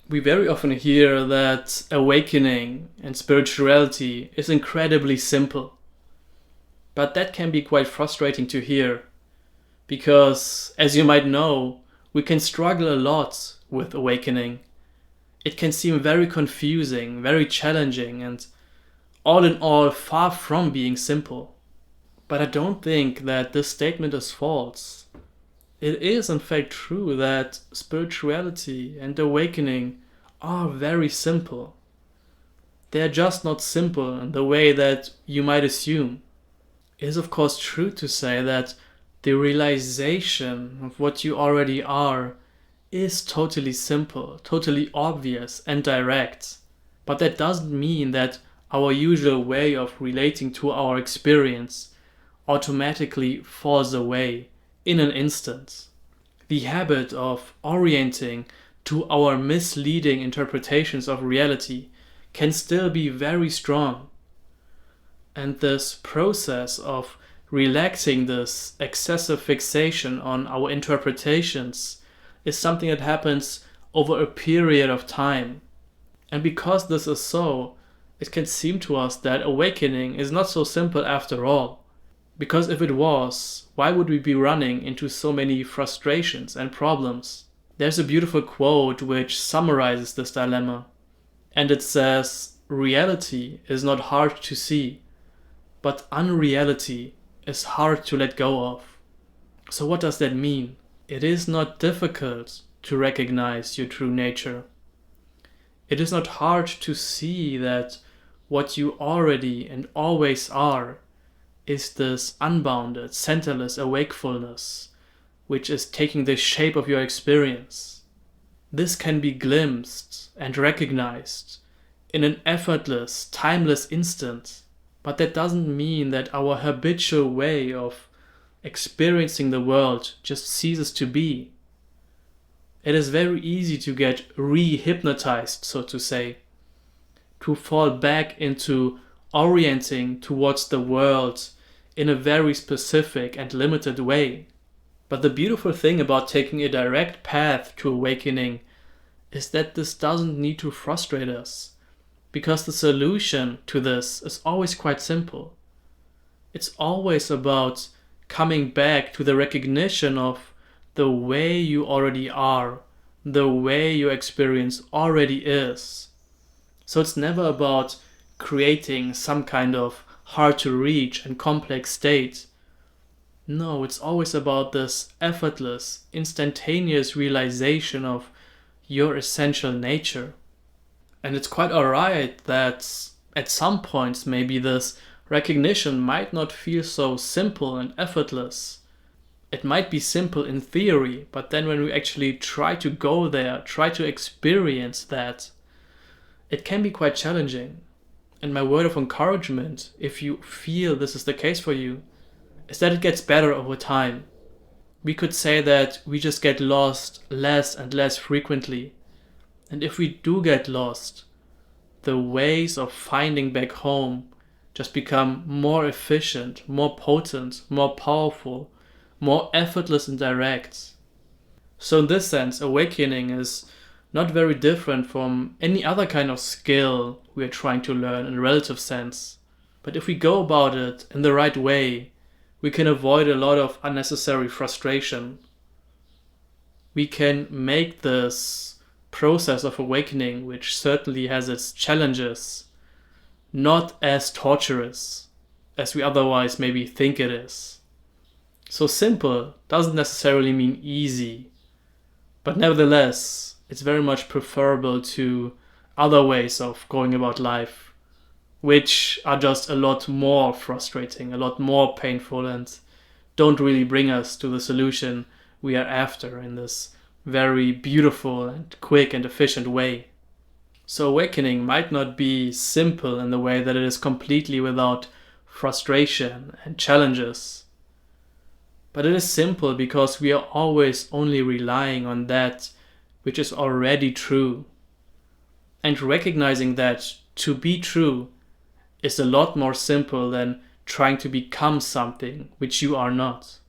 We very often hear that awakening and spirituality is incredibly simple. But that can be quite frustrating to hear, because, as you might know, we can struggle a lot with awakening. It can seem very confusing, very challenging, and all in all, far from being simple. But I don't think that this statement is false. It is in fact true that spirituality and awakening are very simple. They are just not simple in the way that you might assume. It is of course true to say that the realization of what you already are is totally simple, totally obvious and direct. But that doesn't mean that our usual way of relating to our experience automatically falls away in an instant. The habit of orienting to our misleading interpretations of reality can still be very strong. And this process of relaxing this excessive fixation on our interpretations is something that happens over a period of time. And because this is so, it can seem to us that awakening is not so simple after all. Because if it was, why would we be running into so many frustrations and problems? There's a beautiful quote which summarizes this dilemma. And it says, "Reality is not hard to see, but unreality is hard to let go of." So what does that mean? It is not difficult to recognize your true nature. It is not hard to see that what you already and always are is this unbounded, centerless awakefulness, which is taking the shape of your experience. This can be glimpsed and recognized in an effortless, timeless instant, but that doesn't mean that our habitual way of experiencing the world just ceases to be. It is very easy to get re-hypnotized, so to say, to fall back into orienting towards the world in a very specific and limited way. But the beautiful thing about taking a direct path to awakening is that this doesn't need to frustrate us, because the solution to this is always quite simple. It's always about coming back to the recognition of the way you already are, the way your experience already is. So it's never about creating some kind of hard to reach and complex state. No, it's always about this effortless, instantaneous realization of your essential nature. And it's quite alright that at some points maybe this recognition might not feel so simple and effortless. It might be simple in theory, but then when we actually try to go there, try to experience that, it can be quite challenging. And my word of encouragement, if you feel this is the case for you, is that it gets better over time. We could say that we just get lost less and less frequently. And if we do get lost, the ways of finding back home just become more efficient, more potent, more powerful, more effortless and direct. So in this sense, awakening is not very different from any other kind of skill we are trying to learn in a relative sense. But if we go about it in the right way, we can avoid a lot of unnecessary frustration. We can make this process of awakening, which certainly has its challenges, not as torturous as we otherwise maybe think it is. So simple doesn't necessarily mean easy, but nevertheless, it's very much preferable to other ways of going about life, which are just a lot more frustrating, a lot more painful, and don't really bring us to the solution we are after in this very beautiful and quick and efficient way. So awakening might not be simple in the way that it is completely without frustration and challenges. But it is simple because we are always only relying on that which is already true. And recognizing that to be true is a lot more simple than trying to become something which you are not.